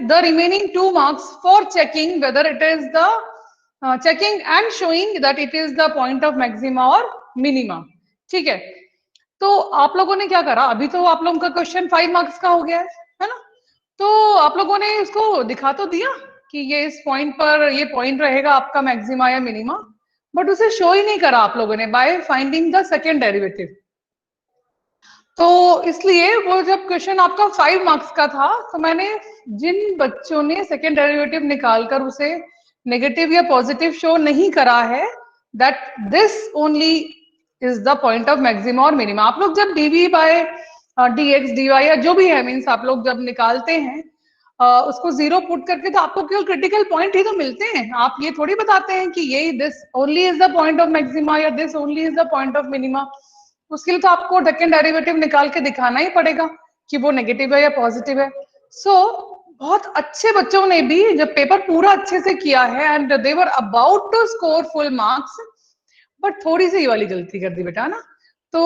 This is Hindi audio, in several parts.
the remaining 2 marks for checking whether it is the checking and showing that it is the point of maxima or minima. ठीक है, तो आप लोगों ने क्या करा, अभी तो आप लोगों का क्वेश्चन 5 मार्क्स का हो गया है ना, तो आप लोगों ने इसको दिखा तो दिया कि ये इस पॉइंट पर ये पॉइंट रहेगा आपका मैक्सिमा या मिनिमा, बट उसे शो ही नहीं करा आप लोगों ने by finding the second derivative. तो इसलिए वो जब क्वेश्चन आपका 5 मार्क्स का था, तो मैंने जिन बच्चों ने सेकेंड डेरिवेटिव निकालकर उसे नेगेटिव या पॉजिटिव शो नहीं करा है, that this only is the point of maxima और मिनिमा। आप लोग जब डीवी बाय डीएक्स डीवाई या जो भी है मीन्स आप लोग जब निकालते हैं उसको जीरो पुट करके, तो आपको केवल क्रिटिकल पॉइंट ही तो मिलते हैं। आप ये थोड़ी बताते हैं कि ये this only is the point of maxima या this only is the point of minima. उसके लिए तो आपको सेकेंड डेरिवेटिव निकाल के दिखाना ही पड़ेगा कि वो नेगेटिव है या पॉजिटिव है। सो बहुत अच्छे बच्चों ने भी जब पेपर पूरा अच्छे से किया है and they were about to score full marks, but थोड़ी सी ये वाली गलती कर दी बेटा ना। तो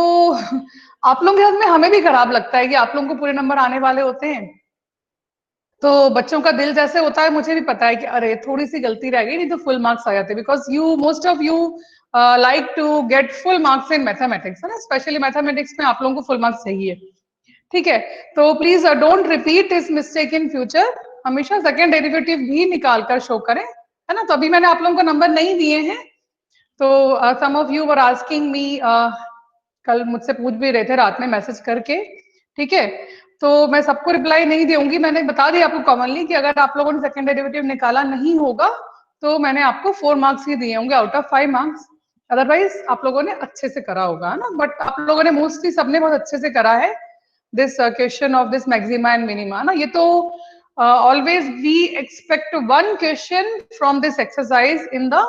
आप लोगों के साथ में हमें भी खराब लगता है कि आप लोगों को पूरे नंबर आने वाले होते हैं, तो बच्चों का दिल जैसे होता है, मुझे भी पता है कि अरे थोड़ी सी गलती रह गई, नहीं तो फुल मार्क्स आ जाते, because you most of you like to get full marks in mathematics, है ना, स्पेशली मैथमेटिक्स में आप लोगों को फुल मार्क्स चाहिए। ठीक है, तो please don't repeat this mistake in future, हमेशा सेकेंड डेरिवेटिव भी निकाल कर शो करें, है ना। तो अभी मैंने आप लोगों को नंबर नहीं दिए हैं, तो some of you were asking me, कल मुझसे पूछ भी रहे थे रात में मैसेज करके, ठीक है, तो मैं सबको रिप्लाई नहीं दूंगी। मैंने बता दिया आपको कॉमनली कि अगर आप लोगों ने सेकेंड डेरिवेटिव निकाला नहीं होगा तो मैंने आपको 4 मार्क्स ही दिए होंगे आउट ऑफ 5 मार्क्स, अदरवाइज आप लोगों ने अच्छे से करा होगा, है ना। बट आप लोगों ने मोस्टली सबने बहुत अच्छे से करा है this question of this maxima and minima ना। ये तो always we expect one question from this exercise in the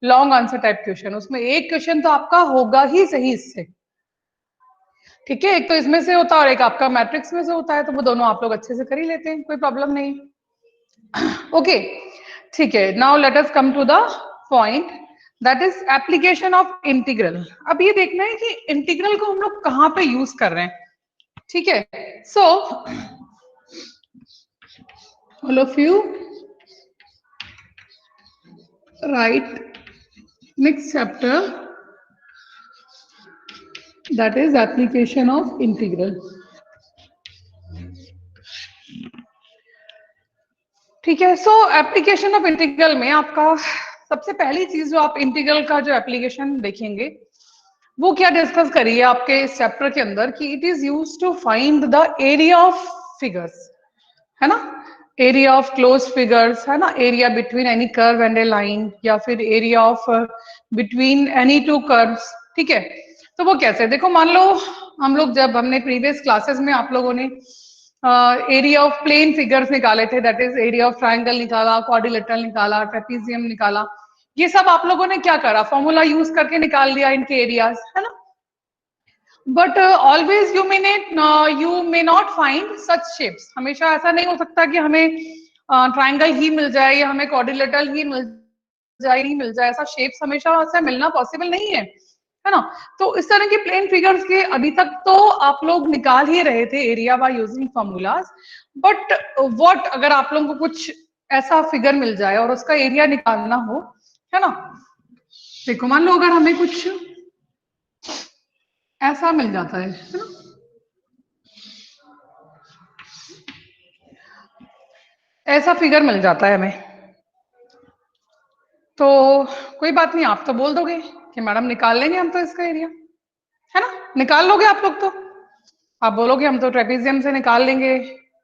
long answer type question, उसमें एक क्वेश्चन तो आपका होगा ही सही इससे, ठीक है। एक तो इसमें से होता है और एक आपका मैट्रिक्स में से होता है, तो वो दोनों आप लोग अच्छे से कर ही लेते हैं, कोई प्रॉब्लम नहीं। ओके, ठीक है, now let us come to the point, that is application of integral. अब ये देखना है कि इंटीग्रल को हम लोग कहाँ पे यूज कर रहे हैं, ठीक है। So all of you right next chapter, that is application of integral। ठीक है, सो एप्लीकेशन ऑफ इंटीग्रल में आपका सबसे पहली चीज जो आप इंटीग्रल का जो एप्लीकेशन देखेंगे वो क्या डिस्कस करिए आपके इस चैप्टर के अंदर कि it is used to find the area of figures, है ना, एरिया ऑफ क्लोज फिगर्स, है ना, area between any curve and a line, या फिर area of between any two curves, ठीक है। तो वो कैसे, देखो मान लो हम लोग जब हमने प्रीवियस क्लासेस में आप लोगों ने एरिया ऑफ प्लेन फिगर्स निकाले थे, that is area of triangle निकाला, क्वाड्रिलेटरल निकाला, ट्रेपीजियम निकाला, ये सब आप लोगों ने क्या करा, फॉर्मूला यूज करके निकाल लिया इनके एरियाज, है ना। But always you may not find such shapes, हमेशा ऐसा नहीं हो सकता कि हमें ट्राइंगल ही मिल जाए या हमें क्वाड्रिलेटरल ही मिल जाए, ऐसा शेप्स हमेशा ऐसा मिलना पॉसिबल नहीं है ना। तो इस तरह के प्लेन फिगर्स के अभी तक तो आप लोग निकाल ही रहे थे area by using formulas, but what अगर आप लोगों को कुछ ऐसा फिगर मिल जाए और उसका एरिया निकालना हो, है ना। देखो मान लो अगर हमें कुछ ऐसा मिल जाता है ना, ऐसा फिगर मिल जाता है हमें, तो कोई बात नहीं, आप तो बोल दोगे कि मैडम निकाल लेंगे हम तो इसका एरिया, है ना, निकाल लोगे आप लोग, तो आप बोलोगे हम तो ट्रेपीजियम से निकाल लेंगे,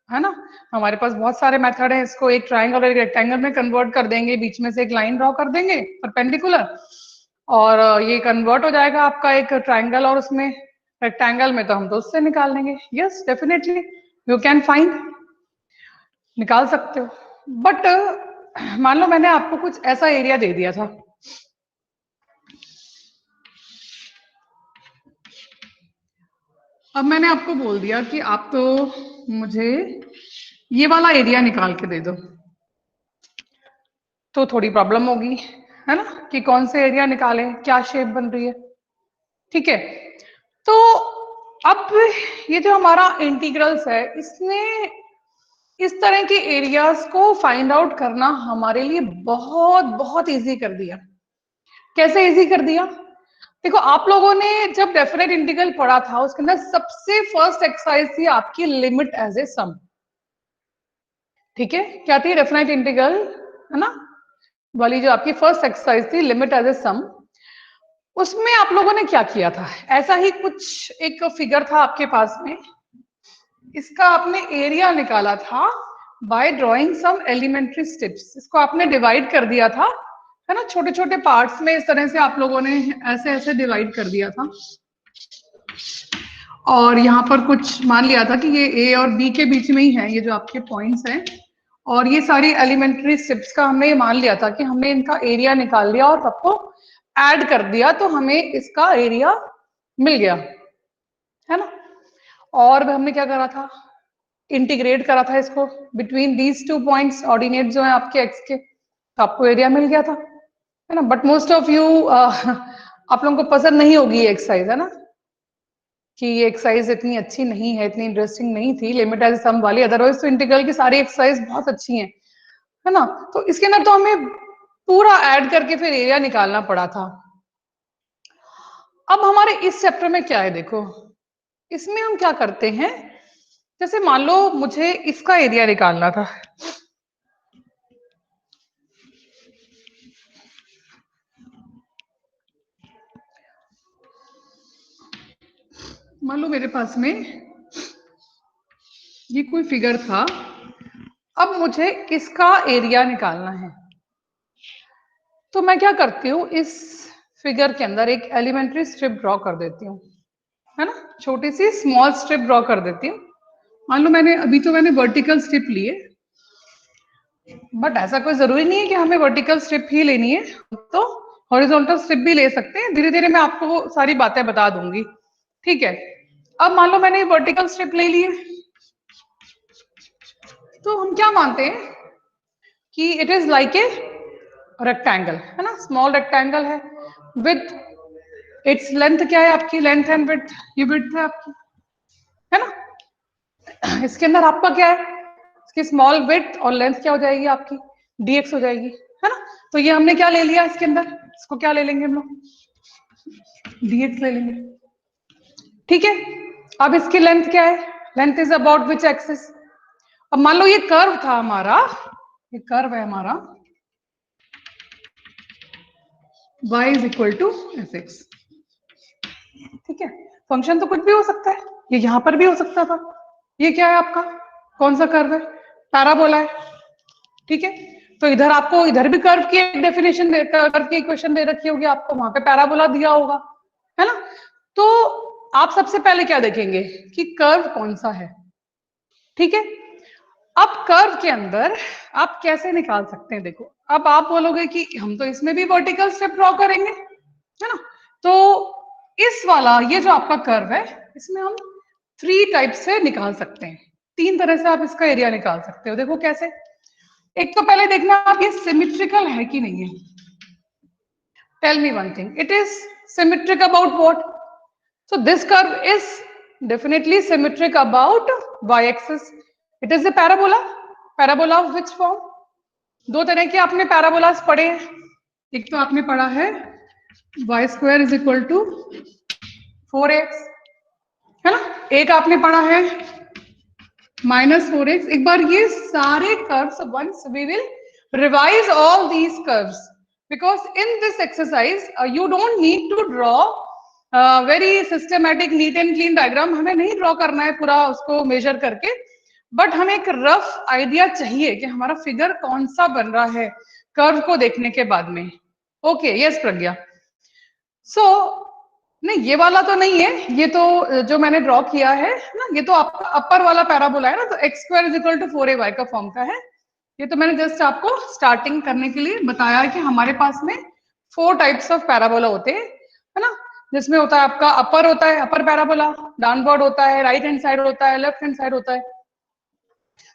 है ना, हमारे पास बहुत सारे मेथड है, इसको एक ट्राइंगल और एक रेक्टेंगल में कन्वर्ट कर देंगे, बीच में से एक लाइन ड्रॉ कर देंगे परपेंडिकुलर, और ये कन्वर्ट हो जाएगा आपका एक ट्राइंगल, और उसमें रेक्टेंगल में तो हम तो उससे निकाल लेंगे। Yes definitely you can find, निकाल सकते हो। बट मान लो मैंने आपको कुछ ऐसा एरिया दे दिया था, अब मैंने आपको बोल दिया कि आप तो मुझे ये वाला एरिया निकाल के दे दो, तो थोड़ी प्रॉब्लम होगी, है ना, कि कौन से एरिया निकालें, क्या शेप बन रही है, ठीक है। तो अब ये जो हमारा इंटीग्रल्स है, इसमें इस तरह के एरियाज को फाइंड आउट करना हमारे लिए बहुत बहुत इजी कर दिया। कैसे इजी कर दिया? देखो, आप लोगों ने जब डेफिनेट इंटीग्रल पढ़ा था उसके अंदर सबसे फर्स्ट एक्सरसाइज थी आपकी लिमिट एज ए सम। ठीक है, क्या थी? डेफिनेट इंटीग्रल, है ना, वाली जो आपकी फर्स्ट एक्सरसाइज थी लिमिट एज ए सम। उसमें आप लोगों ने क्या किया था? ऐसा ही कुछ एक फिगर था आपके पास में, इसका आपने एरिया निकाला था by drawing some elementary steps. इसको आपने डिवाइड कर दिया था, है ना, छोटे छोटे पार्ट्स में। इस तरह से आप लोगों ने ऐसे ऐसे डिवाइड कर दिया था, और यहाँ पर कुछ मान लिया था कि ये ए और बी के बीच में ही है, ये जो आपके पॉइंट्स हैं, और ये सारी एलिमेंट्री स्टेप्स का हमने मान लिया था कि हमने इनका एरिया निकाल लिया और सबको ऐड कर दिया तो हमें इसका एरिया मिल गया, है ना। और हमने क्या करा था? इंटीग्रेट करा था इसको between these two points, ordinate जो है आपके एक्स के, तो आपको एरिया मिल गया था, है ना। बट मोस्ट ऑफ यू, आप लोगों को पसंद नहीं होगी ये एक्सरसाइज, है ना, कि ये एक्सरसाइज इतनी अच्छी नहीं है, इतनी इंटरेस्टिंग नहीं थी लिमिट एज सम वाली। अदरवाइज तो इंटीग्रल की सारी एक्सरसाइज बहुत अच्छी हैं, है ना। तो इसके अंदर तो हमें पूरा ऐड करके फिर एरिया निकालना पड़ा था। अब हमारे इस चैप्टर में क्या है, देखो, इसमें हम क्या करते हैं, जैसे मान लो मुझे इसका एरिया निकालना था, मान लो मेरे पास में ये कोई फिगर था, अब मुझे इसका एरिया निकालना है। तो मैं क्या करती हूँ, इस फिगर के अंदर एक एलिमेंट्री स्ट्रिप ड्रॉ कर देती हूँ, है ना, छोटी सी स्मॉल स्ट्रिप ड्रॉ कर देती हूँ। मान लो मैंने वर्टिकल स्ट्रिप लिए, बट ऐसा कोई जरूरी नहीं है कि हमें वर्टिकल स्ट्रिप ही लेनी है, तो हॉरिजॉन्टल स्ट्रिप भी ले सकते हैं। धीरे धीरे मैं आपको वो सारी बातें बता दूंगी, ठीक है। अब मान लो मैंने वर्टिकल स्ट्रिप ले ली है, तो हम क्या मानते हैं कि it is like a rectangle, है ना, स्मॉल रेक्टेंगल है। विथ इट्स लेंथ क्या है आपकी? लेंथ एंड विड्थ, ये विड्थ है आपकी, है ना। इसके अंदर आपका क्या है? इसकी स्मॉल विड्थ और लेंथ क्या हो जाएगी आपकी? dx हो जाएगी, है ना। तो ये हमने क्या ले लिया इसके अंदर? इसको क्या ले लेंगे हम लोग? dx ले लेंगे, ठीक है। अब इसकी लेंथ क्या है? Length is about which axis? अब मान लो ये कर्व था हमारा, ये कर्व है हमारा, y is equal to F X, ठीक है। फंक्शन तो कुछ भी हो सकता है, ये यहां पर भी हो सकता था। ये क्या है आपका? कौन सा कर्व है? पैराबोला है, ठीक है। तो इधर आपको इधर भी कर्व की एक डेफिनेशन, कर्व की इक्वेशन दे रखी होगी आपको, वहां पे पैराबोला दिया होगा, है ना। तो आप सबसे पहले क्या देखेंगे कि कर्व कौन सा है, ठीक है। अब कर्व के अंदर आप कैसे निकाल सकते हैं? देखो, अब आप बोलोगे कि हम तो इसमें भी वर्टिकल स्टेप ड्रॉ करेंगे, है ना। तो इस वाला ये जो आपका कर्व है, इसमें हम 3 टाइप से निकाल सकते हैं, 3 तरह से आप इसका एरिया निकाल सकते हो। देखो कैसे? एक तो पहले देखना आप ये सिमेट्रिकल है कि नहीं है। Tell me one thing, it is symmetric about what? So this curve is definitely symmetric about y-axis. It is a parabola. Parabola of which form? दो तरह के आपने पैराबोलास पढ़े हैं। एक तो आपने पढ़ा है y square is equal to 4x, है ना। एक आपने पढ़ा है -4x। एक बार ये सारे curves, once we will revise all these curves, because in this exercise you don't need to draw very systematic neat and clean diagram. हमें नहीं ड्रॉ करना है पूरा उसको मेजर करके, बट हमें एक रफ आइडिया चाहिए कि हमारा फिगर कौन सा बन रहा है कर्व को देखने के बाद में। ओके, यस प्रज्ञा। सो नहीं, ये वाला तो नहीं है, ये तो जो मैंने ड्रॉ किया है ना, ये तो आपका अपर वाला पैराबोला है ना, तो X square is equal to 4ay का फॉर्म का है। ये तो मैंने जस्ट आपको स्टार्टिंग करने के लिए बताया कि हमारे पास में 4 टाइप्स ऑफ पैराबोला होते हैं, है ना। जिसमें होता है आपका अपर, होता है अपर पैराबोला, डाउनवर्ड होता है, राइट हैंड साइड होता है, लेफ्ट हैंड साइड होता है।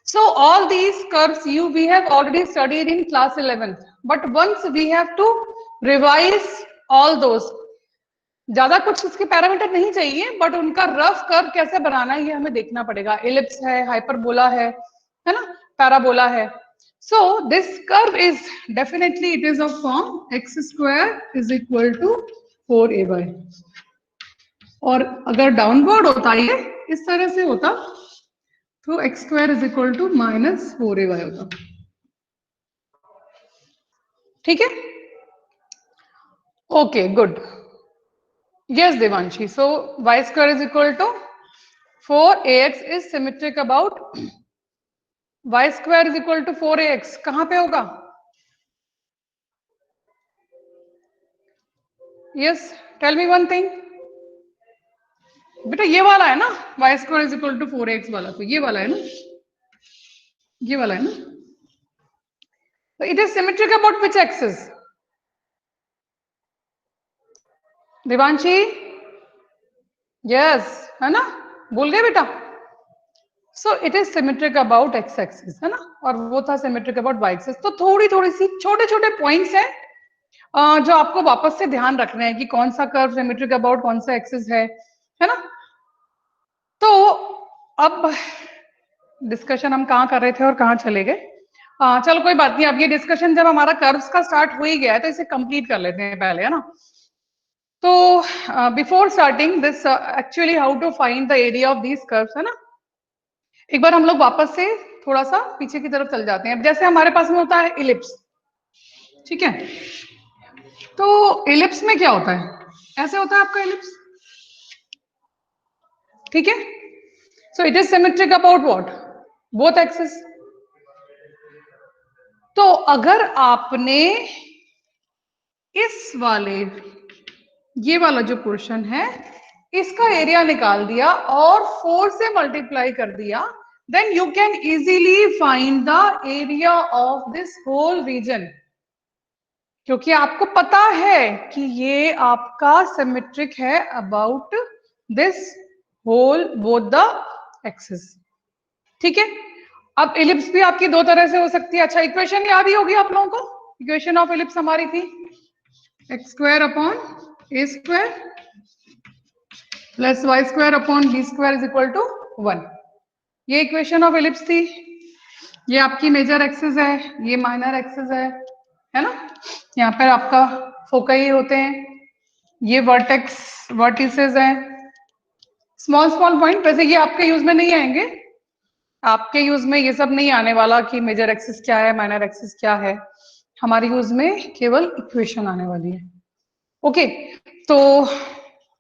So all these curves we have already studied in class 11th, but once we have to revise all those. ज्यादा कुछ उसके पैरामीटर नहीं चाहिए, बट उनका रफ कर्व कैसे बनाना है ये हमें देखना पड़ेगा। एलिप्स है, हाइपरबोला है, है ना, पैराबोला है. So this curve is definitely it is of form x square is equal to 4ay. और अगर डाउनवर्ड होता ये इस तरह से होता तो x square is equal to -4ay होता. ठीक है, okay good. Yes Devanshi, so y square is equal to 4ax is symmetric about y square is equal to 4ax. कहां पे होगा? Yes, tell me one thing. बेटा ये वाला है ना y square is equal to 4ax वाला, तो ये वाला है ना, ये वाला है ना. तो it is symmetric about which axis? Devanshi, yes है ना, भूल गए बेटा. सो it is symmetric about x axis, है ना, और वो था सिमेट्रिक अबाउट वाई एक्सिस. तो थोड़ी थोड़ी सी छोटे छोटे पॉइंट्स हैं जो आपको वापस से ध्यान रखने हैं कि कौन सा कर्व सिमेट्रिक अबाउट कौन सा एक्सिस है ना. तो अब डिस्कशन हम कहाँ कर रहे थे और कहाँ चले गए? चलो कोई बात नहीं, अब ये डिस्कशन जब हमारा कर्व्स का स्टार्ट हो ही गया है तो इसे कंप्लीट कर लेते हैं पहले, है ना. तो before starting this actually how to find the area of these curves, है ना. एक बार हम लोग वापस से थोड़ा सा पीछे की तरफ चल जाते हैं. जैसे हमारे पास में होता है इलिप्स, ठीक है. तो इलिप्स में क्या होता है? ऐसे होता है आपका इलिप्स, ठीक है. सो it is symmetric about what? Both axis. तो अगर आपने इस वाले ये वाला जो पोर्शन है इसका एरिया निकाल दिया और 4 से मल्टीप्लाई कर दिया, then you can easily find the area of this whole region. क्योंकि आपको पता है कि ये आपका सिमेट्रिक है about this whole both the axis. ठीक है. अब इलिप्स भी आपकी दो तरह से हो सकती है. अच्छा, इक्वेशन याद ही होगी आप लोगों को. इक्वेशन ऑफ इलिप्स हमारी थी X square upon A square plus Y square upon B square is equal to 1. ये इक्वेशन ऑफ इलिप्स थी. ये आपकी मेजर एक्सिस है, ये माइनर एक्सिस है ना. यहाँ पर आपका फोकई होते हैं, ये वर्टिसेस हैं, स्मॉल स्मॉल पॉइंट. वैसे ये आपके यूज में नहीं आएंगे, आपके यूज में ये सब नहीं आने वाला कि मेजर एक्सिस क्या है, माइनर एक्सिस क्या है. हमारे यूज में केवल इक्वेशन आने वाली है. ओके, तो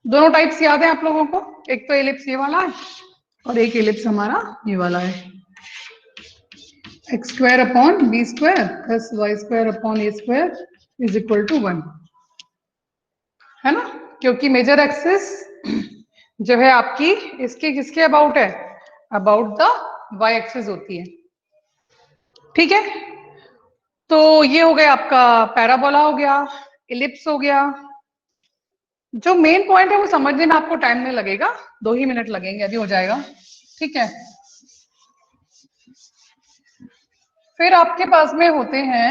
दोनों टाइप्स याद है आप लोगों को. एक तो एलिप्स ये वाला है और एक एलिप्स हमारा ये वाला है. X square upon B square plus Y square upon A square is equal to 1, है ना. क्योंकि मेजर एक्सिस जो है आपकी इसके किसके अबाउट है? अबाउट द वाई एक्सिस होती है. ठीक है. तो ये हो गया आपका पैराबोला हो गया, इलिप्स हो गया. जो मेन पॉइंट है वो समझने में आपको टाइम नहीं लगेगा, 2 ही मिनट लगेंगे, अभी हो जाएगा. ठीक है. फिर आपके पास में होते हैं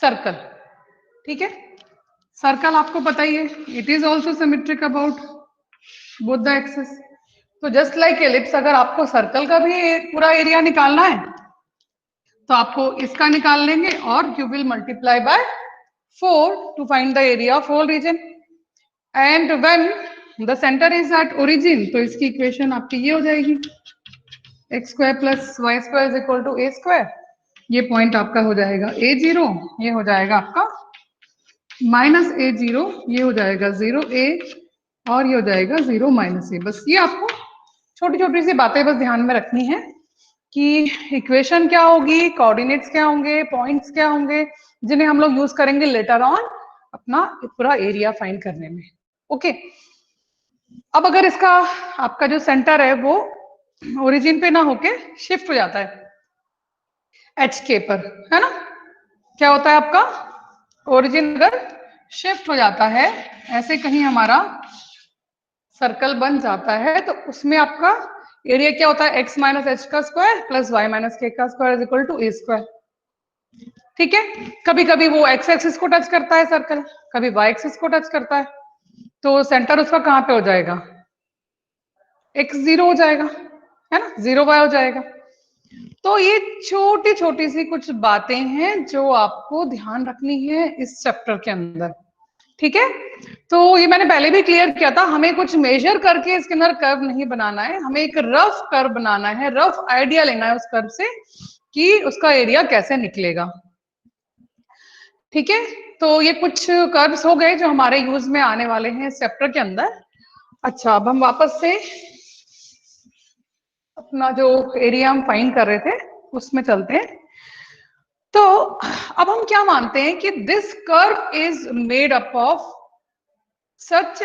सर्कल. ठीक है. सर्कल आपको पता ही है, it is also symmetric about both the axis. तो जस्ट लाइक एलिप्स, अगर आपको सर्कल का भी पूरा एरिया निकालना है तो आपको इसका निकाल लेंगे और you will multiply by 4 to find the area of whole region. And when the centre is at origin तो इसकी इक्वेशन आपकी ये हो जाएगी X square plus Y square is equal to A square. ये पॉइंट आपका हो जाएगा a0, ये हो जाएगा आपका माइनस a0, ये हो जाएगा 0a और ये हो जाएगा 0 माइनस a. बस ये आपको छोटी छोटी सी बातें बस ध्यान में रखनी है कि इक्वेशन क्या होगी, कोऑर्डिनेट्स क्या होंगे, पॉइंट्स क्या होंगे, जिन्हें हम लोग यूज करेंगे लेटर ऑन अपना पूरा एरिया फाइंड करने में. ओके. अब अगर इसका आपका जो सेंटर है वो ओरिजिन पे ना होके शिफ्ट हो जाता है एच के पर, है ना. क्या होता है आपका ओरिजिन अगर शिफ्ट हो जाता है, ऐसे कहीं हमारा सर्कल बन जाता है तो उसमें आपका एरिया क्या होता है? एक्स माइनस एच का square plus Y minus K का square is equal to A square. ठीक है. कभी कभी वो एक्स एक्सिस को टच करता है सर्कल, कभी वाई एक्सिस को टच करता है, तो सेंटर उसका कहाँ पे हो जाएगा? x0 हो जाएगा. है ना, 0y हो जाएगा। तो ये छोटी छोटी सी कुछ बातें हैं जो आपको ध्यान रखनी है इस चैप्टर के अंदर, ठीक है। तो ये मैंने पहले भी क्लियर किया था, हमें कुछ मेजर करके इसके अंदर कर्व नहीं बनाना है, हमें एक रफ कर्व बनाना है, रफ आइडिया लेना है उस कर्व से कि उसका एरिया कैसे निकलेगा, ठीक है। तो ये कुछ कर्व्स हो गए जो हमारे यूज में आने वाले हैं इस चैप्टर के अंदर। अच्छा, अब हम वापस से अपना जो एरिया हम फाइंड कर रहे थे उसमें चलते हैं। तो अब हम क्या मानते हैं कि this curve is made up of such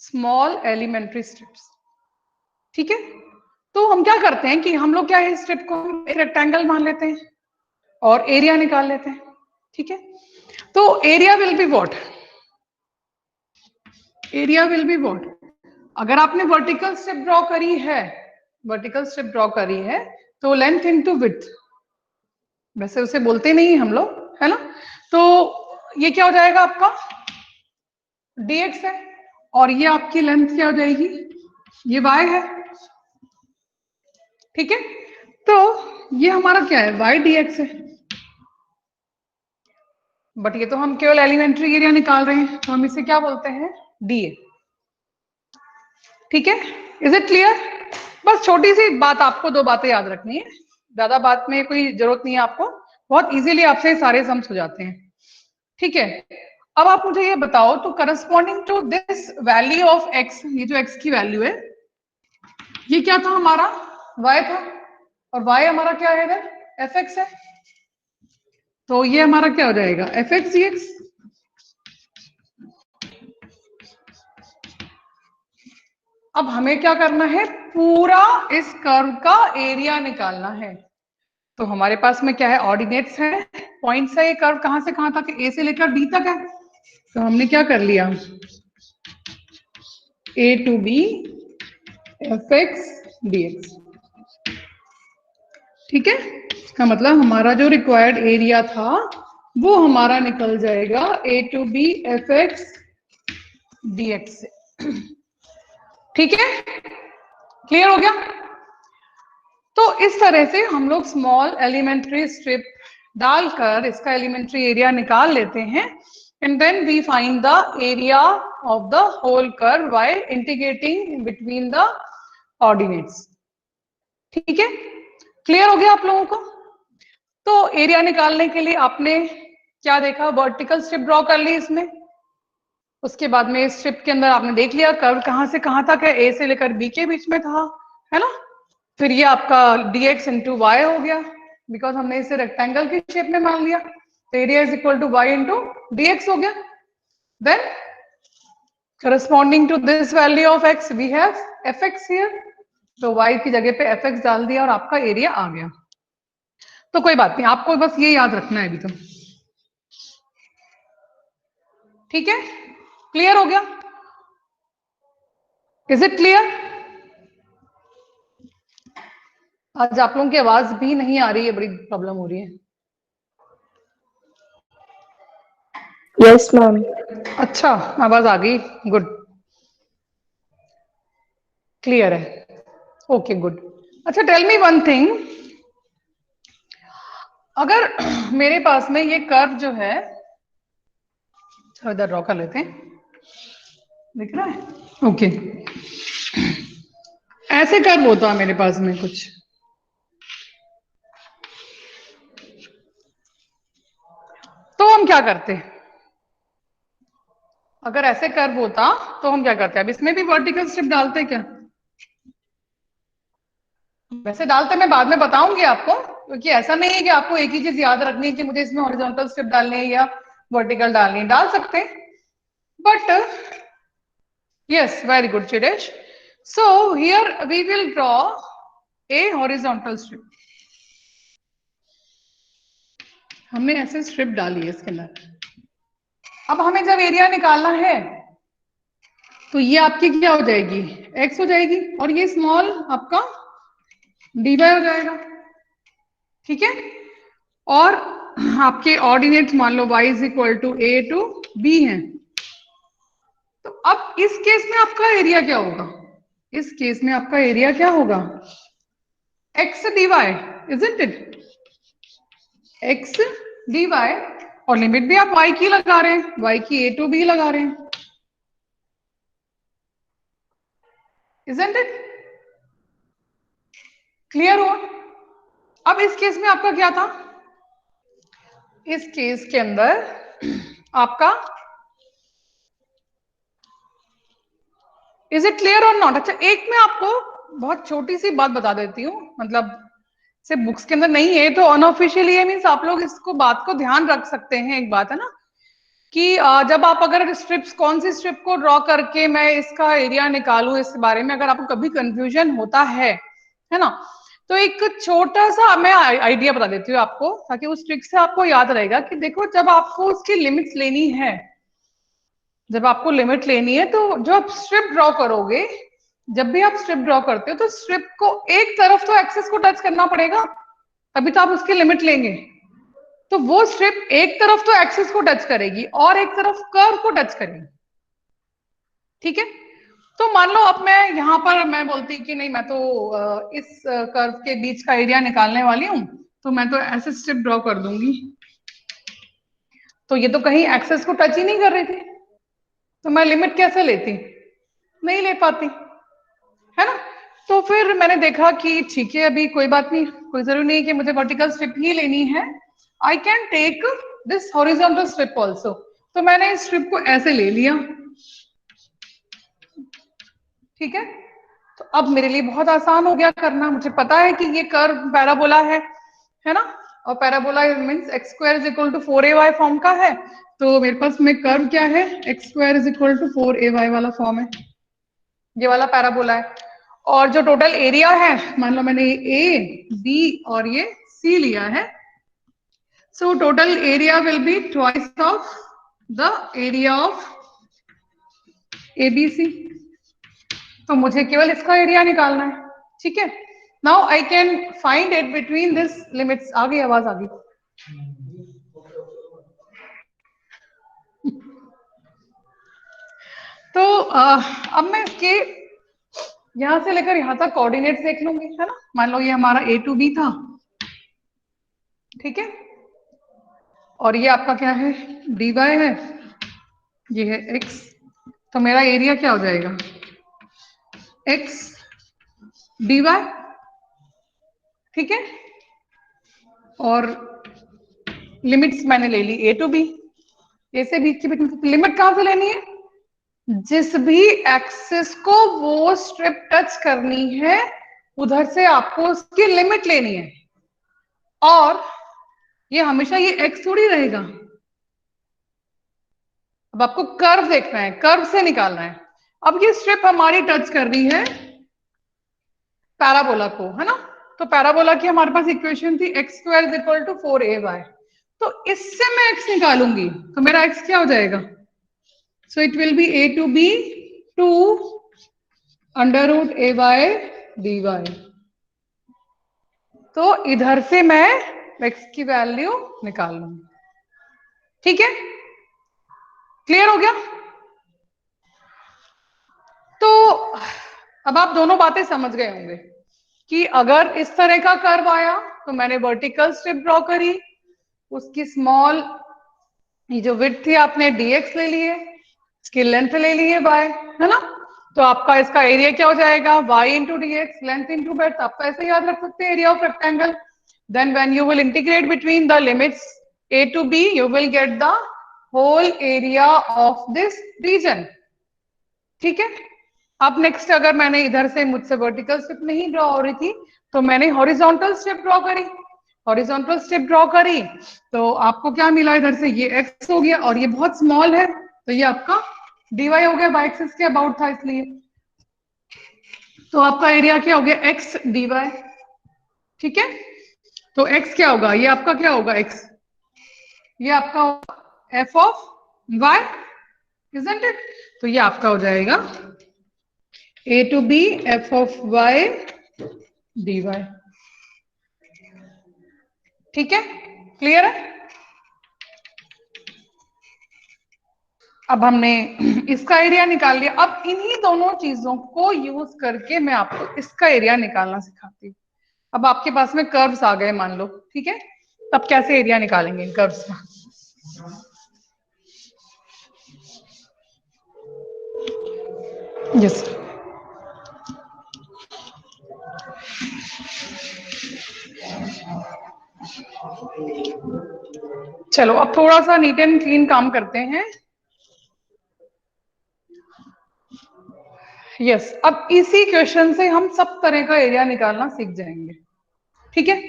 small elementary strips, ठीक है। तो हम क्या करते हैं कि हम लोग क्या है, स्ट्रिप को एक रेक्टेंगल मान लेते हैं और एरिया निकाल लेते हैं, ठीक है। तो area will be what, area will be what, अगर आपने वर्टिकल स्ट्रिप ड्रॉ करी है, वर्टिकल स्ट्रिप ड्रॉ करी है तो लेंथ इनटू विड्थ, वैसे उसे बोलते नहीं हम लोग, है ना। तो ये क्या हो जाएगा आपका dx है, और ये आपकी लेंथ क्या हो जाएगी, ये y है, ठीक है। तो ये हमारा क्या है, y dx है, बट ये तो हम केवल एलिमेंट्री एरिया निकाल रहे हैं, तो हम इसे क्या बोलते हैं, dA, ठीक है। Is it clear? बस छोटी सी बात, आपको दो बातें याद रखनी है, ज्यादा बात में कोई जरूरत नहीं है आपको, बहुत इजीली आपसे सारे सम्स हो जाते हैं, ठीक है। अब आप मुझे ये बताओ, तो corresponding to this value of x, ये जो x की वैल्यू है, ये क्या था हमारा, y था, और y हमारा क्या है इधर, fx है, तो ये हमारा क्या हो जाएगा, fx dx। अब हमें क्या करना है, पूरा इस कर्व का एरिया निकालना है। तो हमारे पास में क्या है, ऑर्डिनेट्स है, पॉइंट्स है, ये कर्व कहां से कहां तक, ए से लेकर बी तक है। तो हमने क्या कर लिया, ए टू बी fx dx, ठीक है। इसका मतलब हमारा जो रिक्वायर्ड एरिया था वो हमारा निकल जाएगा ए टू बी fx dx से, ठीक है, क्लियर हो गया। तो इस तरह से हम लोग स्मॉल एलिमेंट्री स्ट्रिप डालकर इसका एलिमेंट्री एरिया निकाल लेते हैं, and then we find the area of the whole curve by integrating between the ordinates, ठीक है। क्लियर हो गया आप लोगों को? तो एरिया निकालने के लिए आपने क्या देखा, वर्टिकल स्ट्रिप ड्रॉ कर ली इसमें, उसके बाद में स्ट्रिप के अंदर आपने देख लिया कर्व कहां से कहां तक है, ए से लेकर बी के बीच में था, है ना। फिर ये आपका dx इंटू वाई हो गया, बिकॉज हमने इसे रेक्टेंगल की शेप में मान लिया, तो area is equal to Y into dx हो गया। Then corresponding to this value of x we have fx here, तो y की जगह पे fx डाल दिया और आपका एरिया आ गया। तो कोई बात नहीं, आपको बस ये याद रखना है अभी तो, ठीक है, क्लियर हो गया, इज इट क्लियर? आज आप लोगों की आवाज भी नहीं आ रही है, बड़ी प्रॉब्लम हो रही है। Yes ma'am. अच्छा, आवाज आ गई, गुड, क्लियर है, ओके गुड। अच्छा, टेल मी वन थिंग, अगर मेरे पास में ये कर्व जो है, इधर ड्रॉ कर लेते हैं, दिख रहा है, ओके। ऐसे कर्व होता है मेरे पास में कुछ, तो हम क्या करते हैं, अगर ऐसे कर्व होता तो हम क्या करते हैं, अब इसमें भी वर्टिकल स्ट्रिप डालते क्या, वैसे डालते मैं बाद में बताऊंगी आपको, क्योंकि ऐसा नहीं है कि आपको एक ही चीज याद रखनी है कि मुझे इसमें हॉरिजॉन्टल स्ट्रिप डालनी है या वर्टिकल डालनी है, डाल सकते हैं, but yes, very good Chidesh. So here we will draw a horizontal strip, हमने ऐसे स्ट्रिप डाली है इसके अंदर। अब हमें जब एरिया निकालना है तो ये आपकी क्या हो जाएगी, x हो जाएगी, और ये स्मॉल आपका dy हो जाएगा, ठीक है। और आपके ऑर्डिनेट्स मान लो y is equal to a to b है। तो अब इस केस में आपका एरिया क्या होगा, इस केस में आपका एरिया क्या होगा, x dy, isn't it? x dy, और लिमिट भी आप y की लगा रहे हैं, y की a to b लगा रहे हैं, isn't it? क्लियर हुआ? अब इस केस में आपका क्या था? इस केस के अंदर आपका इज इट क्लियर और नॉट? अच्छा, एक मैं आपको बहुत छोटी सी बात बता देती हूँ, मतलब से बुक्स के अंदर नहीं है तो अनऑफिशियली है, मीन्स आप लोग इसको बात को ध्यान रख सकते हैं। एक बात है ना कि जब आप अगर स्ट्रिप्स, कौन सी स्ट्रिप को ड्रॉ करके मैं इसका एरिया निकालूं, इस बारे में अगर आपको कभी कंफ्यूजन होता है ना, तो एक छोटा सा मैं आइडिया बता देती हूँ आपको, ताकि उस ट्रिक से आपको याद रहेगा कि देखो जब आपको उसकी लिमिट्स लेनी है, जब आपको लिमिट लेनी है तो जो आप स्ट्रिप ड्रॉ करोगे, जब भी आप स्ट्रिप ड्रॉ करते हो तो स्ट्रिप को एक तरफ तो एक्सेस को टच करना पड़ेगा, तभी तो आप उसकी लिमिट लेंगे। तो वो स्ट्रिप एक तरफ तो एक्सिस को टच करेगी और एक तरफ कर्व को टच करेगी, ठीक है? तो मान लो अब मैं यहां पर मैं बोलती कि नहीं, मैं तो इस कर्व के बीच का एरिया निकालने वाली हूं, तो मैं तो ऐसे स्ट्रिप ड्रॉ कर दूंगी, तो ये तो कहीं एक्सेस को टच ही नहीं कर रही थी, तो मैं लिमिट कैसे लेती? नहीं ले पाती, है ना? तो फिर मैंने देखा कि ठीक है, अभी कोई बात नहीं, कोई जरूरी नहीं कि मुझे वर्टिकल स्ट्रिप ही लेनी है, I can take this horizontal strip also. तो मैंने इस स्ट्रिप को ऐसे ले लिया, ठीक है? तो अब मेरे लिए बहुत आसान हो गया करना, मुझे पता है कि ये कर्व पैराबोला है ना? और parabola means X square is equal to 4ay form का है, तो मेरे पास में कर्व क्या है, X square is equal to 4ay वाला फॉर्म है, ये वाला पैराबोला है। और जो टोटल एरिया है, मान लो मैंने ए बी और ये सी लिया है, so total area will be twice of the area of ABC. तो मुझे केवल इसका एरिया निकालना है, ठीक है? Now I can find it between this limits. आ गई आवाज, आ गई? तो अब मैं इसके यहां से लेकर यहां तक कोऑर्डिनेट्स देख लूंगी, है ना? मान लो ये हमारा ए टू बी था, ठीक है? और ये आपका क्या है, dy है, ये है x, तो मेरा एरिया क्या हो जाएगा, x dy, ठीक है? और लिमिट्स मैंने ले ली ए टू बी, ए से बी के बीच में। लिमिट कहां से लेनी है, जिस भी एक्सिस को वो स्ट्रिप टच करनी है उधर से आपको उसकी लिमिट लेनी है, और ये हमेशा ये एक्स थोड़ी रहेगा, अब आपको कर्व देखना है, कर्व से निकालना है। अब ये स्ट्रिप हमारी टच कर रही है पैराबोला को, है ना? तो पैराबोला की हमारे पास इक्वेशन थी X square is equal to 4ay, तो इससे मैं x निकालूंगी, तो मेरा x क्या हो जाएगा, so it will be a to b 2 under root A by D Y. तो इधर से मैं x की वैल्यू निकाल लूंगी, ठीक है? क्लियर हो गया? तो अब आप दोनों बातें समझ गए होंगे कि अगर इस तरह का कर्व आया तो मैंने वर्टिकल स्ट्रिप ड्रॉ करी, उसकी स्मॉल ये जो विड्थ थी आपने dx ले लिए, इसकी लेंथ ले लिए y, है ना? तो आपका इसका एरिया क्या हो जाएगा, y इंटू D X, length into breadth. आप ऐसे याद रख सकते हैं area of rectangle. Then when you will integrate between the limits a to b, you will get the whole area of this region, ठीक है? अब नेक्स्ट, अगर मैंने इधर से, मुझसे वर्टिकल स्ट्रिप नहीं ड्रॉ हो रही थी, तो मैंने हॉरिजॉन्टल स्ट्रिप ड्रॉ करी, हॉरिजॉन्टल स्ट्रिप ड्रॉ करी, तो आपको क्या मिला, इधर से ये x हो गया, और ये बहुत स्मॉल है तो ये आपका dy हो गया, y एक्सिस के अबाउट था इसलिए। तो आपका एरिया क्या हो गया, x dy, ठीक है? तो x क्या होगा, ये आपका क्या होगा, x, ये आपका f of y, isn't it? तो ये आपका हो जाएगा a to b f of y dy, ठीक है? क्लियर है? अब हमने इसका एरिया निकाल लिया, अब इन्हीं दोनों चीजों को यूज करके मैं आपको इसका एरिया निकालना सिखाती हूँ। अब आपके पास में कर्व्स आ गए मान लो, ठीक है, तब कैसे एरिया निकालेंगे इन कर्व्स का? यस, चलो अब थोड़ा सा नीट एंड क्लीन काम करते हैं। यस, अब इसी क्वेश्चन से हम सब तरह का एरिया निकालना सीख जाएंगे, ठीक है।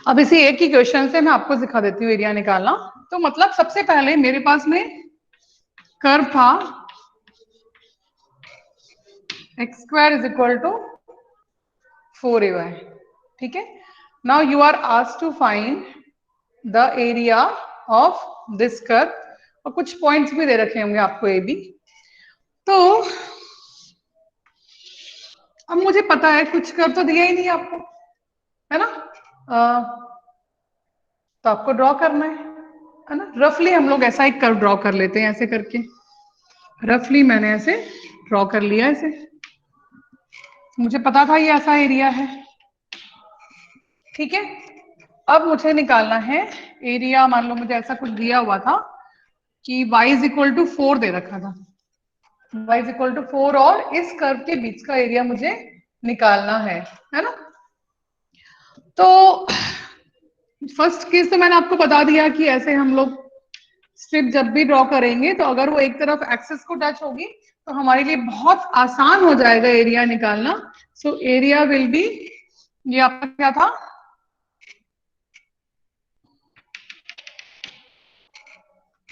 अब इसी एक ही क्वेश्चन से मैं आपको सिखा देती हूँ एरिया निकालना। तो मतलब सबसे पहले मेरे पास में कर्व था X square is equal to 4ay, ठीक है। Now you are asked to find the area of this curve, और कुछ पॉइंट्स भी दे रखे होंगे आपको ए बी। तो अब मुझे पता है कुछ कर्व तो दिया ही नहीं आपको, है ना, तो आपको ड्रॉ करना है ना। रफली हम लोग ऐसा एक कर्व ड्रॉ कर लेते हैं, ऐसे करके रफली मैंने ऐसे ड्रॉ कर लिया ऐसे, मुझे पता था ये ऐसा एरिया है, ठीक है। अब मुझे निकालना है एरिया, मान लो मुझे ऐसा कुछ दिया हुआ था कि y इज इक्वल टू 4 दे रखा था, y इज इक्वल टू 4, और इस कर्व के बीच का एरिया मुझे निकालना है ना। तो फर्स्ट केस तो मैंने आपको बता दिया कि ऐसे हम लोग स्ट्रिप जब भी ड्रॉ करेंगे तो अगर वो एक तरफ एक्सेस को टच होगी तो हमारे लिए बहुत आसान हो जाएगा एरिया निकालना। सो एरिया विल बी, ये आपका क्या था,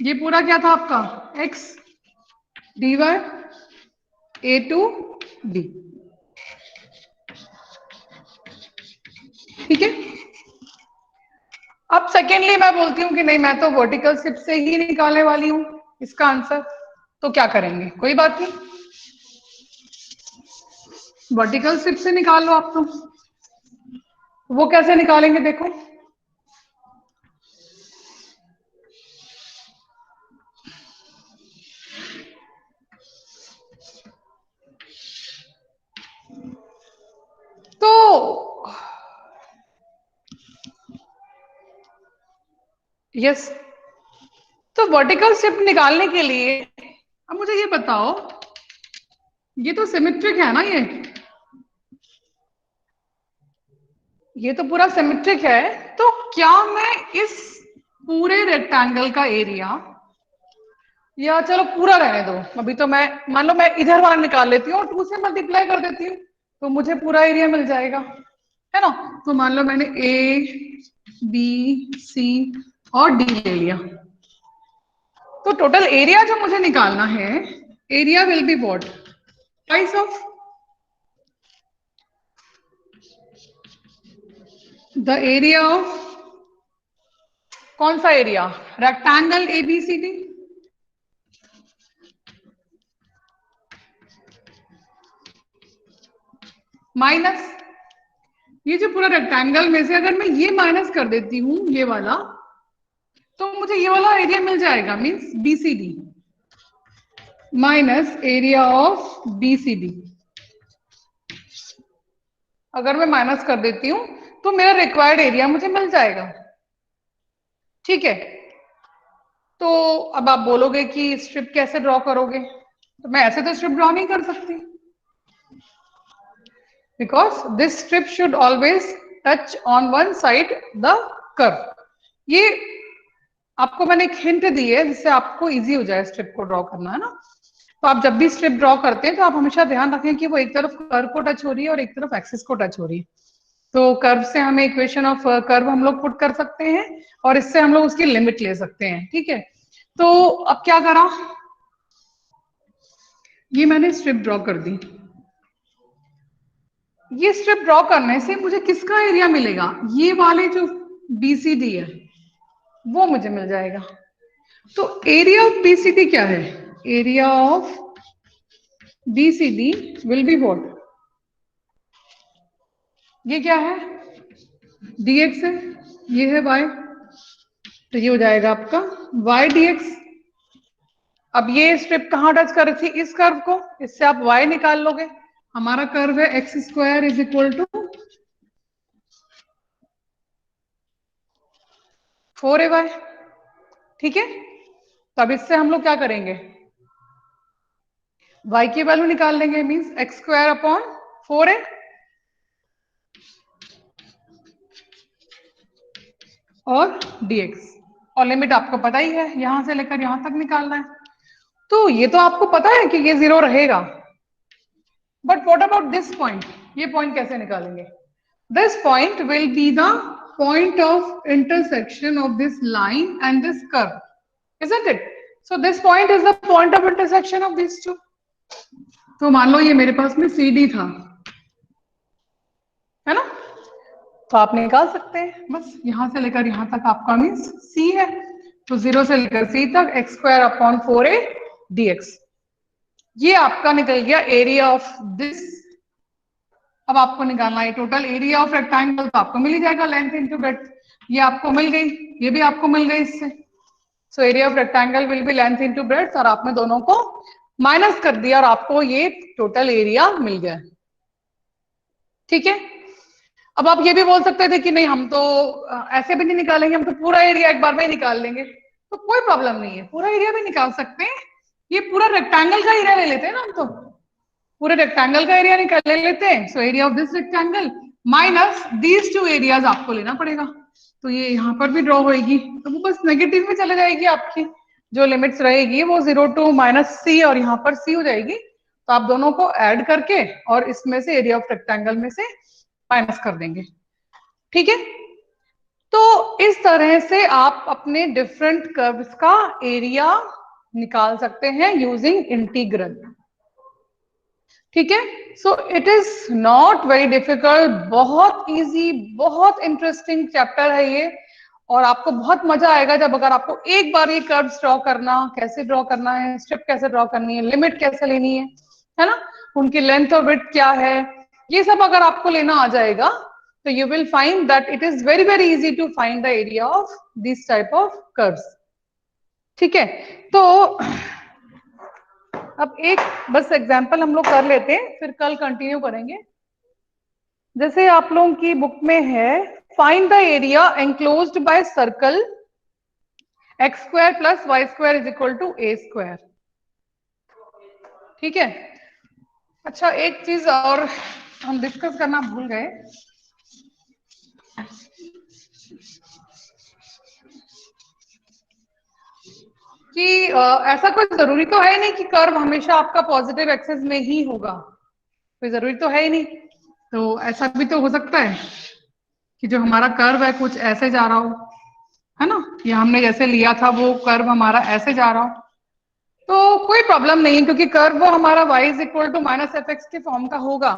ये पूरा क्या था आपका, x dy a to b, ठीक है। अब सेकेंडली मैं बोलती हूँ कि नहीं, मैं तो वर्टिकल स्ट्रिप से ही निकालने वाली हूँ इसका आंसर, तो क्या करेंगे, कोई बात नहीं, वर्टिकल स्ट्रिप से निकाल लो आप। तो वो कैसे निकालेंगे देखो, तो यस, तो वर्टिकल स्ट्रिप निकालने के लिए अब मुझे ये बताओ, ये तो सिमेट्रिक है ना, ये तो पूरा सिमेट्रिक है, तो क्या मैं इस पूरे रेक्टेंगल का एरिया, या चलो पूरा रहने दो, अभी तो मैं मान लो मैं इधर वाला निकाल लेती हूँ और 2 से मल्टीप्लाई कर देती हूँ तो मुझे पूरा एरिया मिल जाएगा, है ना। तो मान लो मैंने ए बी सी और डी ले लिया, तो टोटल एरिया जो मुझे निकालना है, area will be what, twice of the area of, कौन सा एरिया, रेक्टेंगल एबीसीडी, माइनस ये जो पूरा रेक्टेंगल में से अगर मैं ये माइनस कर देती हूँ ये वाला, तो मुझे ये वाला एरिया मिल जाएगा, means BCD minus area of BCD. अगर मैं माइनस कर देती हूँ तो मेरा रिक्वायर्ड एरिया मुझे मिल जाएगा, ठीक है। तो अब आप बोलोगे कि स्ट्रिप कैसे ड्रॉ करोगे, तो मैं ऐसे तो स्ट्रिप ड्रॉ नहीं कर सकती, because this strip should always touch on one side the curve. ये आपको मैंने एक हिंट दी है जिससे आपको इजी हो जाए स्ट्रिप को ड्रॉ करना, है ना। तो आप जब भी स्ट्रिप ड्रॉ करते हैं तो आप हमेशा ध्यान रखें कि वो एक तरफ कर्व को टच हो रही है और एक तरफ एक्सिस को टच हो रही है। तो कर्व से हमें इक्वेशन ऑफ कर्व हम लोग पुट कर सकते हैं और इससे हम लोग उसकी लिमिट ले सकते हैं, ठीक है। तो अब क्या करा, ये मैंने स्ट्रिप ड्रॉ कर दी, ये स्ट्रिप ड्रॉ करने से मुझे किसका एरिया मिलेगा, ये वाले जो बीसीडी है वो मुझे मिल जाएगा। तो एरिया ऑफ बीसीडी क्या है, area of BCD will be what, ये क्या है, dx है, ये है y, तो ये हो जाएगा आपका y dx। अब ये स्ट्रिप कहाँ टच कर रही थी, इस कर्व को, इससे आप y निकाल लोगे, हमारा कर्व है X square is equal to 4ay, ठीक है। तो अब इससे हम लोग क्या करेंगे, y की वैल्यू निकाल लेंगे, means X square upon 4a और dx, और लिमिट आपको पता ही है, यहां से लेकर यहां तक निकालना है। तो ये तो आपको पता है कि ये 0 रहेगा, but what about this point, ये पॉइंट कैसे निकालेंगे? This point will be the point of intersection of this line and this curve, isn't it? So this point is the point of intersection of these two. तो मान लो ये मेरे पास में CD था, है ना, तो आप निकाल सकते हैं, बस यहां से लेकर यहां तक आपका मीन्स C है, तो 0 से लेकर C तक x square upon 4a dx, ये आपका निकल गया एरिया ऑफ दिस। अब आपको निकालना है टोटल एरिया ऑफ रेक्टेंगल, तो आपको मिल ही जाएगा लेंथ इनटू ब्रेड्थ, ये आपको मिल गई, ये भी आपको मिल गई इससे। So area of rectangle will be length into breadth, और आपने दोनों को माइनस कर दिया और आपको ये टोटल एरिया मिल गया, ठीक है। अब आप ये भी बोल सकते थे कि नहीं हम तो ऐसे भी नहीं निकालेंगे, हम तो पूरा एरिया एक बार में ही निकाल लेंगे, तो कोई प्रॉब्लम नहीं है, पूरा एरिया भी निकाल सकते हैं। ये पूरा रेक्टेंगल का एरिया ले लेते हैं ना, हम तो पूरे रेक्टेंगल का एरिया निकाल लेते हैं। So area of this rectangle minus these two areas आपको लेना पड़ेगा, तो ये यहाँ पर भी ड्रॉ होगी, तो वो बस नेगेटिव में चले जाएगी, आपकी जो लिमिट्स रहेगी वो 0 to -c और यहाँ पर c हो जाएगी, तो आप दोनों को ऐड करके और इसमें से एरिया ऑफ रेक्टेंगल में से माइनस कर देंगे, ठीक है। तो इस तरह से आप अपने डिफरेंट कर्व्स का एरिया निकाल सकते हैं यूजिंग इंटीग्रल, ठीक है। सो it is not very difficult, बहुत इजी, बहुत इंटरेस्टिंग चैप्टर है ये, और आपको बहुत मजा आएगा जब अगर आपको एक बार ये कर्व्स ड्रॉ करना, कैसे ड्रॉ करना है, स्ट्रिप कैसे ड्रॉ करनी है, लिमिट कैसे लेनी है ना, उनकी लेंथ और विड्थ क्या है, ये सब अगर आपको लेना आ जाएगा, तो you will find that it is very very easy to find the area of this type of curves, ठीक है। तो अब एक बस एग्जांपल हम लोग कर लेते हैं, फिर कल कंटिन्यू करेंगे। जैसे आप लोगों की बुक में है, find the area enclosed by circle x square plus Y square is equal to A square, ठीक है। अच्छा एक चीज और हम डिस्कस करना भूल गए, कि ऐसा कोई जरूरी तो है नहीं कि कर्व हमेशा आपका पॉजिटिव एक्सिस में ही होगा, कोई जरूरी तो है ही नहीं। तो ऐसा भी तो हो सकता है कि जो हमारा कर्व है कुछ ऐसे जा रहा हो, है ना, ये हमने जैसे लिया था वो कर्व हमारा ऐसे जा रहा हो, तो कोई प्रॉब्लम नहीं है, क्योंकि कर्व वो हमारा y is equal to -fx के फॉर्म का होगा,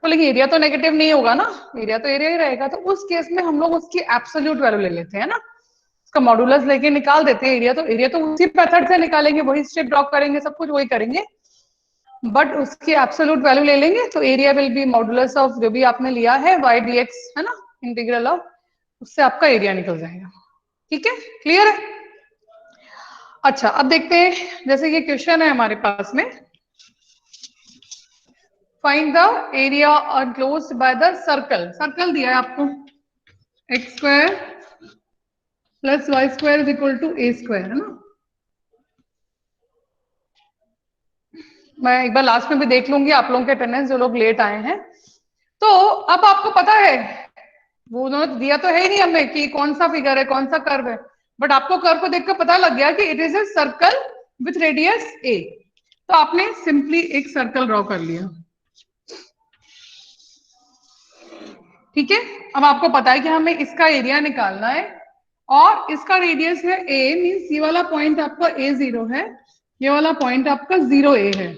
तो लेकिन एरिया तो नेगेटिव नहीं होगा ना, एरिया तो एरिया ही रहेगा, तो उस केस में हम लोग उसकी एब्सोल्यूट वैल्यू ले लेते हैं ना, उसका मॉडुलस लेके निकाल देते हैं एरिया, तो एरिया तो उसी मेथड से निकालेंगे, वही स्ट्रिप ड्रॉ करेंगे, सब कुछ वही करेंगे, बट उसकी एब्सोल्यूट वैल्यू ले लेंगे, तो area will B modulus of जो भी आपने लिया है y dx, है ना, इंटीग्रल ऑफ, उससे आपका एरिया निकल जाएगा, ठीक है, क्लियर है। अच्छा अब देखते हैं, जैसे ये क्वेश्चन है हमारे पास में, find the area enclosed by the circle, circle दिया है आपको X square plus Y square is equal to A square, है ना। मैं एक बार लास्ट में भी देख लूंगी आप लोगों के अटेंडेंस जो लोग लेट आए हैं। तो अब आपको पता है, वो उन्होंने दिया तो है ही नहीं हमें कि कौन सा फिगर है, कौन सा कर्व है, बट आपको कर्व को देखकर पता लग गया कि it is a circle with radius a, तो आपने सिंपली एक सर्कल ड्रॉ कर लिया, ठीक है। अब आपको पता है कि हमें इसका एरिया निकालना है, और इसका रेडियस है a, मीन्स ये वाला पॉइंट आपका a0 है, ये वाला पॉइंट आपका 0a है,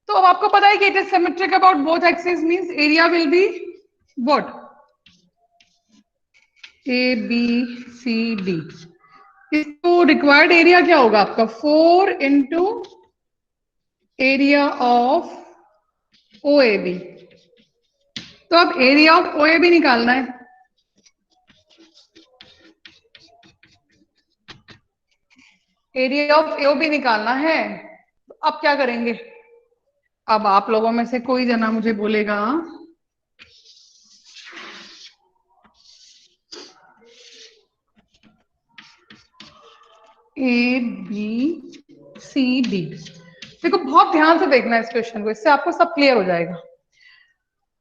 तो अब आपको पता है कि it is symmetric about both axis, means area will be what, A B C D, इसको रिक्वायर्ड एरिया क्या होगा आपका 4 into area of O A B, तो अब area of O A B निकालना है, एरिया ऑफ ए बी निकालना है, तो अब क्या करेंगे, अब आप लोगों में से कोई जना मुझे बोलेगा ए बी सी डी। देखो बहुत ध्यान से देखना है इस क्वेश्चन को, इससे आपको सब क्लियर हो जाएगा।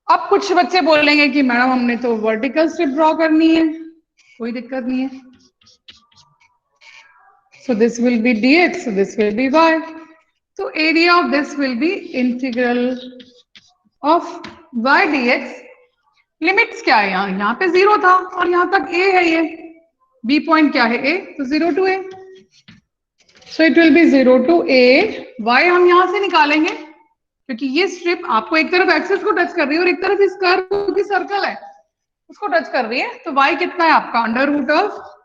अब कुछ बच्चे बोलेंगे कि मैडम हमने तो वर्टिकल स्ट्रिप ड्रॉ करनी है, कोई दिक्कत नहीं है। So this will be dx, so this will be y. So area of this will be integral of y dx. Limits क्या है यहाँ पे 0 था और यहाँ तक a है, ये b पॉइंट क्या है a, तो 0 to a. So it will be 0 to a. y हम यहाँ से निकालेंगे क्योंकि ये स्ट्रिप आपको एक तरफ एक्सिस को टच कर रही है और एक तरफ इस कर्व की सर्कल है उसको टच कर रही है। तो y कितना है आपका, under root of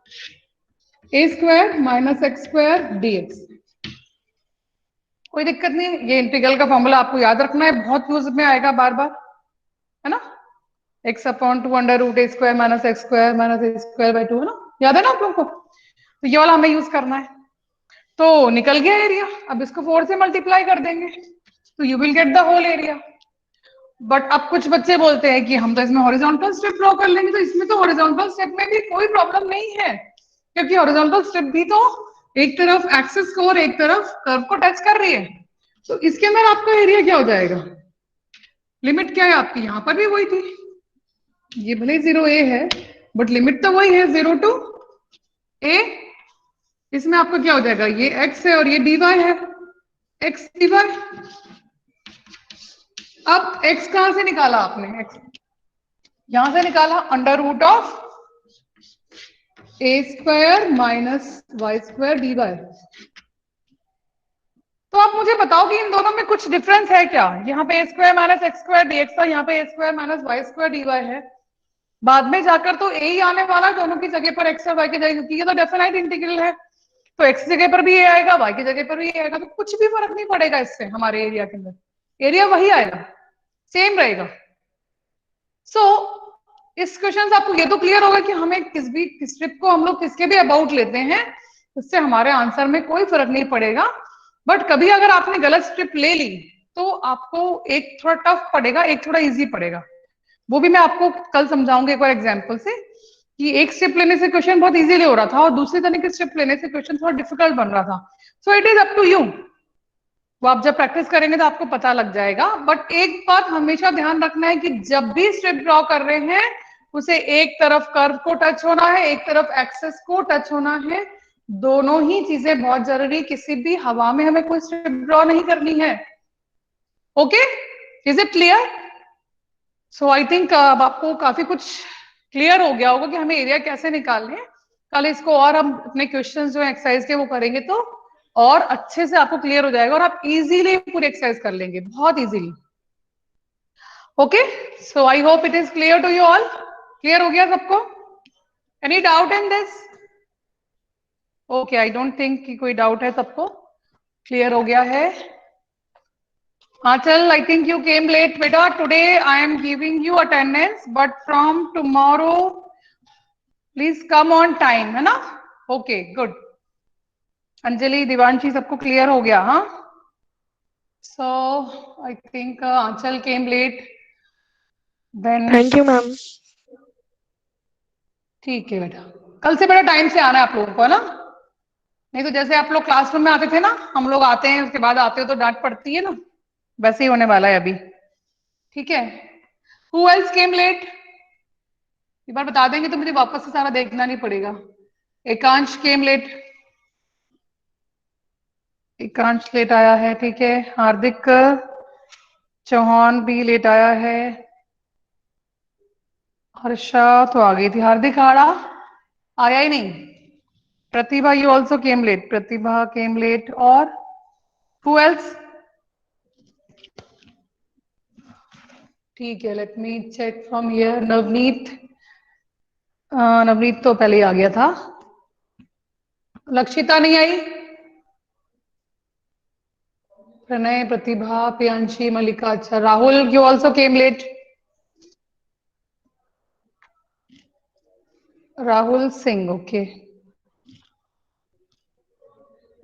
A square minus x square dx। कोई दिक्कत नहीं, ये इंटीग्रल का फॉर्मूला आपको याद रखना है, बहुत यूज में आएगा बार बार, है ना। x upon 2 under root A square minus x square minus A square by 2, है ना, याद है ना आप लोगों को। तो ये वाला हमें यूज करना है। तो निकल गया एरिया, अब इसको 4 से मल्टीप्लाई कर देंगे तो you will get the whole area. But अब कुछ बच्चे बोलते हैं कि हम तो इसमें हॉरिजॉन्टल स्ट्रिप ड्रॉ कर लेंगे, तो इसमें तो हॉरिजॉन्टल स्ट्रिप में भी कोई प्रॉब्लम नहीं है क्योंकि हॉरिजॉन्टल स्ट्रिप भी तो एक तरफ एक्सिस को और एक तरफ कर्व को टच कर रही है। तो इसके अंदर आपका एरिया क्या हो जाएगा, लिमिट क्या है आपकी, यहां पर भी वही थी, ये भले 0 a है बट लिमिट तो वही है 0 टू a। इसमें आपका क्या हो जाएगा, ये x है और ये dy है, x dy। अब x कहां से निकाला आपने, x यहां से निकाला, under root of A square minus Y square D Y. तो आप मुझे बताओ कि इन दोनों में कुछ डिफरेंस है क्या, यहाँ पे a square minus x square d x था, यहाँ पे a square minus Y square D y है। बाद में जाकर तो ए ही आने वाला है दोनों की जगह पर, एक्स और वाई की जगह, क्योंकि ये तो डेफिनेट इंटीग्रल है। तो एक्स की जगह पर भी ये आएगा, वाई की जगह पर भी ये आएगा, तो कुछ भी फर्क नहीं पड़ेगा इससे हमारे एरिया के अंदर, एरिया वही आएगा, सेम रहेगा। सो इस क्वेश्चन से आपको ये तो क्लियर होगा कि हमें किस भी स्ट्रिप को हम लोग किसके भी अबाउट लेते हैं उससे हमारे आंसर में कोई फर्क नहीं पड़ेगा। बट कभी अगर आपने गलत स्ट्रिप ले ली तो आपको एक थोड़ा टफ पड़ेगा, एक थोड़ा इजी पड़ेगा। वो भी मैं आपको कल समझाऊंगी एक और एग्जांपल से कि एक स्ट्रिप लेने से क्वेश्चन बहुत इजीली हो रहा था और दूसरी तरह की स्ट्रिप लेने से क्वेश्चन थोड़ा डिफिकल्ट बन रहा था। So it is up to you, वो आप जब प्रैक्टिस करेंगे तो आपको पता लग जाएगा। बट एक बात हमेशा ध्यान रखना है कि जब भी स्ट्रिप ड्रॉ कर रहे हैं उसे एक तरफ कर्व को टच होना है, एक तरफ एक्सेस को टच होना है, दोनों ही चीजें बहुत जरूरी। किसी भी हवा में हमें कोई स्ट्रिप ड्रॉ नहीं करनी है। Okay, is it clear? So I think अब आपको काफी कुछ क्लियर हो गया होगा कि हमें एरिया कैसे निकालने हैं। कल इसको और हम अपने क्वेश्चंस जो एक्सरसाइज के वो करेंगे तो और अच्छे से आपको क्लियर हो जाएगा और आप इजीली पूरी एक्सरसाइज कर लेंगे, बहुत easily. Okay, so I hope it is clear to you all. Clear हो गया सबको? Any doubt in this? Okay, I don't think कि कोई डाउट है, सबको क्लियर हो गया है। Achal, I think you came late, beta. Today I am giving you attendance, but from tomorrow, please come on time, है ना? Okay, good. अंजलि, दिवांशी, सबको क्लियर हो गया, हाँ? So I think Achal came late. Then Thank you, ma'am. ठीक है बेटा, कल से बड़ा टाइम से आना है आप लोगों को, है ना? नहीं तो जैसे आप लोग क्लासरूम में आते थे ना, हम लोग आते हैं उसके बाद आते हो तो डांट पड़ती है ना, वैसे ही होने वाला है अभी। ठीक है, Who else came late? एक बार बता देंगे तो मुझे वापस से सारा देखना नहीं पड़ेगा। एकांश केम लेट, एकांश लेट आया है, ठीक है। हार्दिक चौहान भी लेट आया है। हर्षा तो आ गई थी, हार्दिक आड़ा आया ही नहीं। Pratibha, you also came late, Pratibha came late. और हु एल्स? ठीक है, let me check from here. Navneet, Navneet तो पहले ही आ गया था। लक्षिता नहीं आई। प्रणय, प्रतिभा, प्रियांशी, मल्लिका, अच्छा। Rahul, you also came late. Rahul Singh, okay.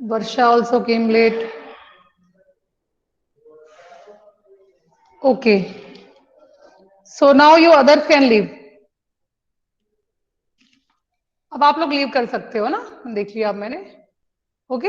Varsha also came late, okay. So now you others can leave. अब आप लोग लीव कर सकते हो ना, देख लिया अब मैंने। ओके